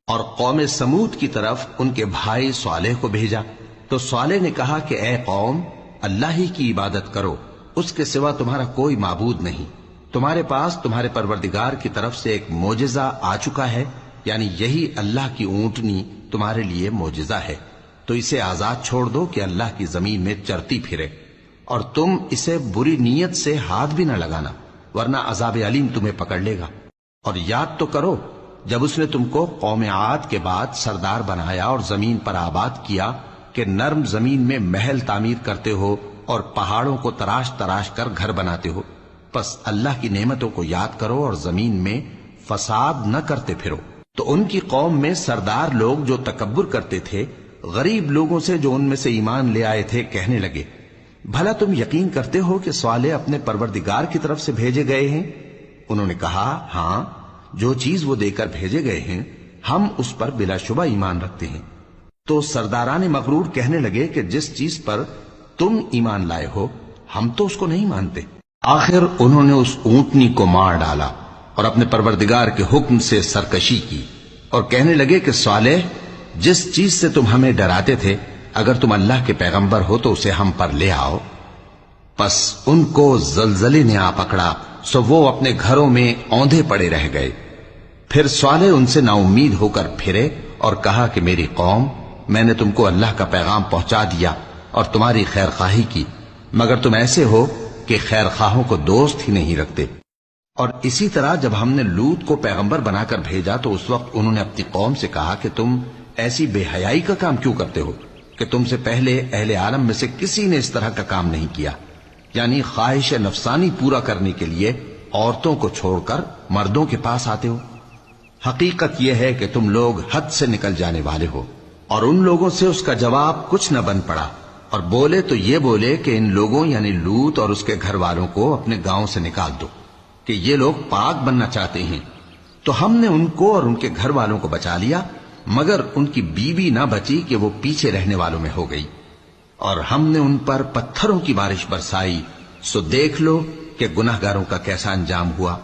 اور قوم سمود کی طرف ان کے بھائی صالح کو بھیجا تو صالح نے کہا کہ اے قوم، اللہ ہی کی عبادت کرو، اس کے سوا تمہارا کوئی معبود نہیں۔ تمہارے پاس تمہارے پروردگار کی طرف سے ایک معجزہ آ چکا ہے، یعنی یہی اللہ کی اونٹنی تمہارے لیے معجزہ ہے، تو اسے آزاد چھوڑ دو کہ اللہ کی زمین میں چرتی پھرے، اور تم اسے بری نیت سے ہاتھ بھی نہ لگانا، ورنہ عذاب علیم تمہیں پکڑ لے گا۔ اور یاد تو کرو جب اس نے تم کو قوم عاد کے بعد سردار بنایا اور زمین پر آباد کیا کہ نرم زمین میں محل تعمیر کرتے ہو اور پہاڑوں کو تراش تراش کر گھر بناتے ہو، پس اللہ کی نعمتوں کو یاد کرو اور زمین میں فساد نہ کرتے پھرو۔ تو ان کی قوم میں سردار لوگ جو تکبر کرتے تھے، غریب لوگوں سے جو ان میں سے ایمان لے آئے تھے کہنے لگے، بھلا تم یقین کرتے ہو کہ صالح اپنے پروردگار کی طرف سے بھیجے گئے ہیں؟ انہوں نے کہا، ہاں، جو چیز وہ دے کر بھیجے گئے ہیں ہم اس پر بلا شبہ ایمان رکھتے ہیں۔ تو سرداران مغرور کہنے لگے کہ جس چیز پر تم ایمان لائے ہو ہم تو اس کو نہیں مانتے۔ آخر انہوں نے اس اونٹنی کو مار ڈالا اور اپنے پروردگار کے حکم سے سرکشی کی، اور کہنے لگے کہ صالح، جس چیز سے تم ہمیں ڈراتے تھے اگر تم اللہ کے پیغمبر ہو تو اسے ہم پر لے آؤ۔ پس ان کو زلزلے نے آ پکڑا، سو وہ اپنے گھروں میں اوندھے پڑے رہ گئے۔ پھر صالح ان سے نا امید ہو کر پھرے اور کہا کہ میری قوم، میں نے تم کو اللہ کا پیغام پہنچا دیا اور تمہاری خیر خواہی کی، مگر تم ایسے ہو کہ خیر خواہوں کو دوست ہی نہیں رکھتے۔ اور اسی طرح جب ہم نے لوط کو پیغمبر بنا کر بھیجا تو اس وقت انہوں نے اپنی قوم سے کہا کہ تم ایسی بے حیائی کا کام کیوں کرتے ہو کہ تم سے پہلے اہل عالم میں سے کسی نے اس طرح کا کام نہیں کیا، یعنی خواہش نفسانی پورا کرنے کے لیے عورتوں کو چھوڑ کر مردوں کے پاس آتے ہو۔ حقیقت یہ ہے کہ تم لوگ حد سے نکل جانے والے ہو۔ اور ان لوگوں سے اس کا جواب کچھ نہ بن پڑا، اور بولے تو یہ بولے کہ ان لوگوں یعنی لوط اور اس کے گھر والوں کو اپنے گاؤں سے نکال دو کہ یہ لوگ پاک بننا چاہتے ہیں۔ تو ہم نے ان کو اور ان کے گھر والوں کو بچا لیا، مگر ان کی بیوی نہ بچی کہ وہ پیچھے رہنے والوں میں ہو گئی، اور ہم نے ان پر پتھروں کی بارش برسائی، سو دیکھ لو کہ گناہگاروں کا کیسا انجام ہوا۔